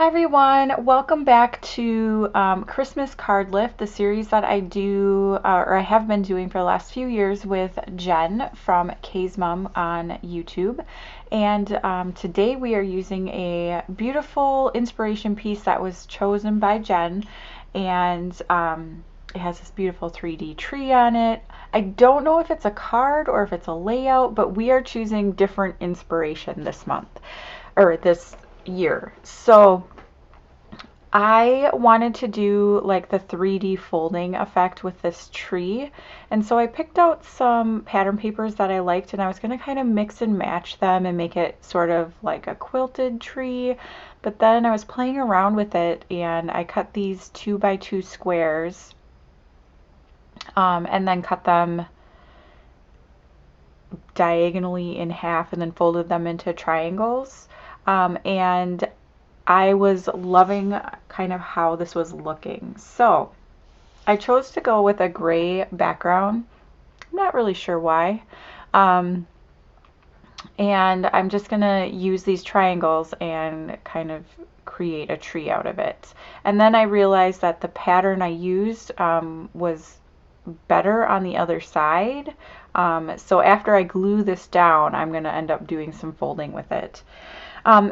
Hi everyone, welcome back to Christmas Card Lift, the series that I do, or I have been doing for the last few years with Jen from Kay's Mom on YouTube. And today we are using a beautiful inspiration piece that was chosen by Jen, and it has this beautiful 3D tree on it. I don't know if it's a card or if it's a layout, but we are choosing different inspiration this month, or this year. So I wanted to do like the 3D folding effect with this tree, and so I picked out some pattern papers that I liked, and I was going to kind of mix and match them and make it sort of like a quilted tree. But then I was playing around with it and I cut these 2x2 squares, and then cut them diagonally in half and then folded them into triangles. And I was loving kind of how this was looking. So I chose to go with a gray background. I'm not really sure why. And I'm just gonna use these triangles and kind of create a tree out of it. And then I realized that the pattern I used was better on the other side. So after I glue this down, I'm gonna end up doing some folding with it.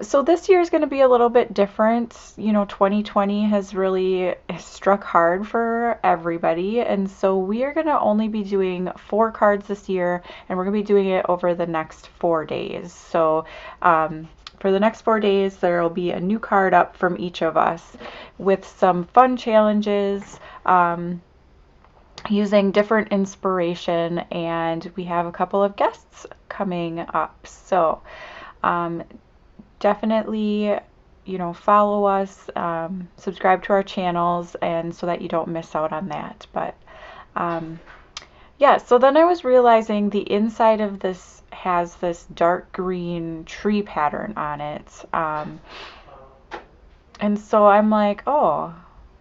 So this year is going to be a little bit different. You know, 2020 has really struck hard for everybody, and so we are going to only be doing 4 cards this year, and we're going to be doing it over the next 4 days. So for the next 4 days, there will be a new card up from each of us with some fun challenges, using different inspiration, and we have a couple of guests coming up. So definitely, you know, follow us, subscribe to our channels, and so that you don't miss out on that. But yeah, so then I was realizing the inside of this has this dark green tree pattern on it. And so I'm like, oh,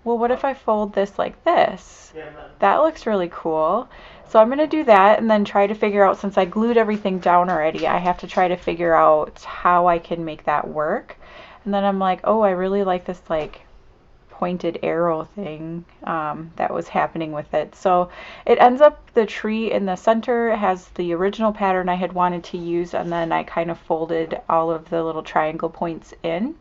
well, what if I fold this like this? That looks really cool. So I'm going to do that and then try to figure out, since I glued everything down already, I have to try to figure out how I can make that work. And then I'm like, oh, I really like this like pointed arrow thing that was happening with it. So it ends up, the tree in the center has the original pattern I had wanted to use, and then I kind of folded all of the little triangle points in.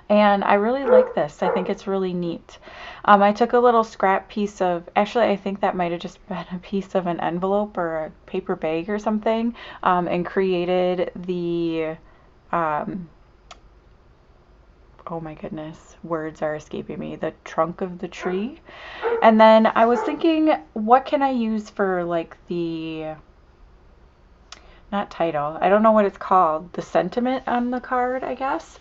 And I really like this. I think it's really neat. I took a little scrap piece of, actually I think that might have just been a piece of an envelope or a paper bag or something, and created the, oh my goodness, words are escaping me, the trunk of the tree. And then I was thinking, what can I use for like the, not title, I don't know what it's called, the sentiment on the card, I guess.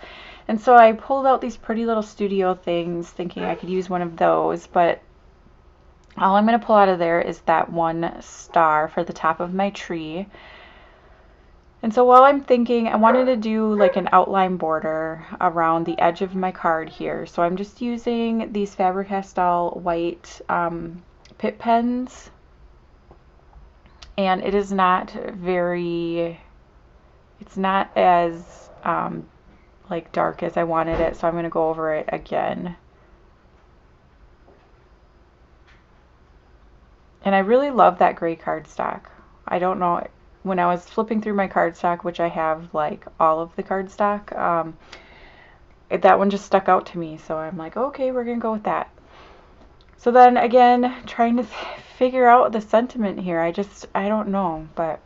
And so I pulled out these pretty little studio things thinking I could use one of those, but all I'm going to pull out of there is that one star for the top of my tree. And so while I'm thinking, I wanted to do like an outline border around the edge of my card here. So I'm just using these Faber-Castell white Pitt pens. And it is not very, it's not as like dark as I wanted it, so I'm going to go over it again. And I really love that gray cardstock. I don't know, when I was flipping through my cardstock, which I have like all of the cardstock, that one just stuck out to me, so I'm like, okay, we're going to go with that. So then again, trying to figure out the sentiment here, I don't know, but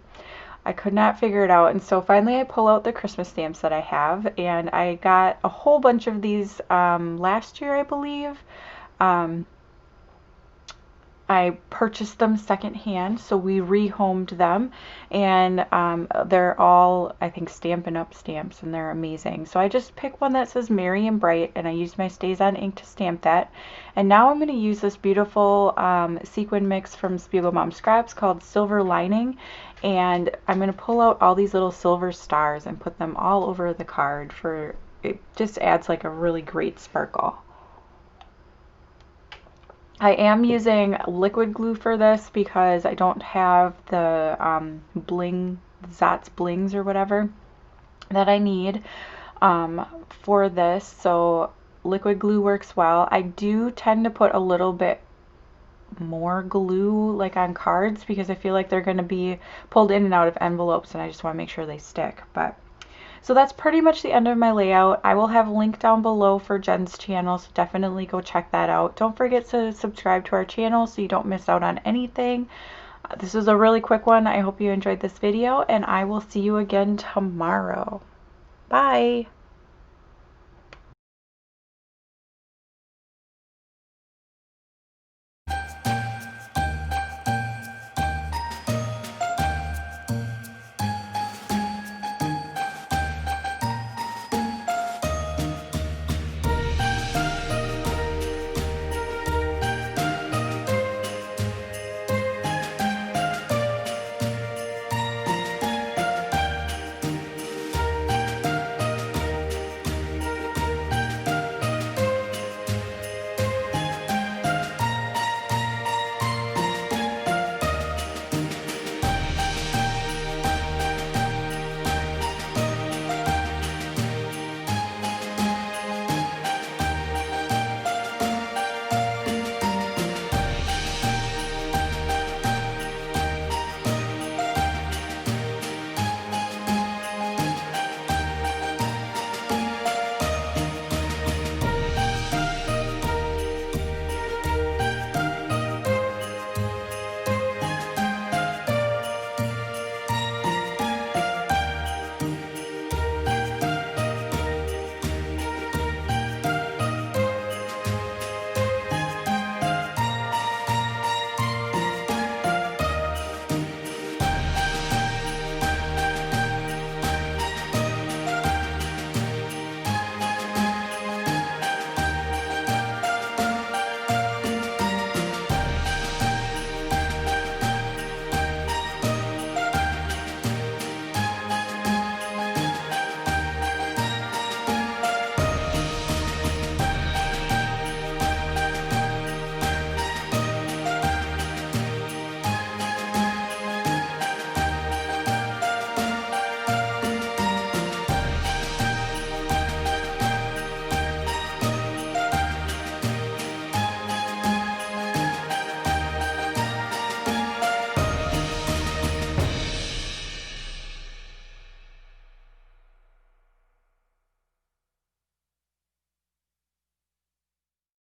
I could not figure it out. And so finally I pull out the Christmas stamps that I have, and I got a whole bunch of these last year, I believe. I purchased them secondhand, so we rehomed them, and they're all, I think, Stampin' Up! Stamps, and they're amazing. So I just picked one that says Merry and Bright, and I used my StazOn ink to stamp that. And now I'm going to use this beautiful sequin mix from Spiegel Mom Scraps called Silver Lining, and I'm going to pull out all these little silver stars and put them all over the card. For it just adds like a really great sparkle. I am using liquid glue for this because I don't have the bling, Zatz blings or whatever that I need. for this, so liquid glue works well. I do tend to put a little bit more glue like on cards because I feel like they're going to be pulled in and out of envelopes, and I just want to make sure they stick. But so that's pretty much the end of my layout. I will have a link down below for Jen's channel, so definitely go check that out. Don't forget to subscribe to our channel so you don't miss out on anything. This is a really quick one. I hope you enjoyed this video, and I will see you again tomorrow. Bye!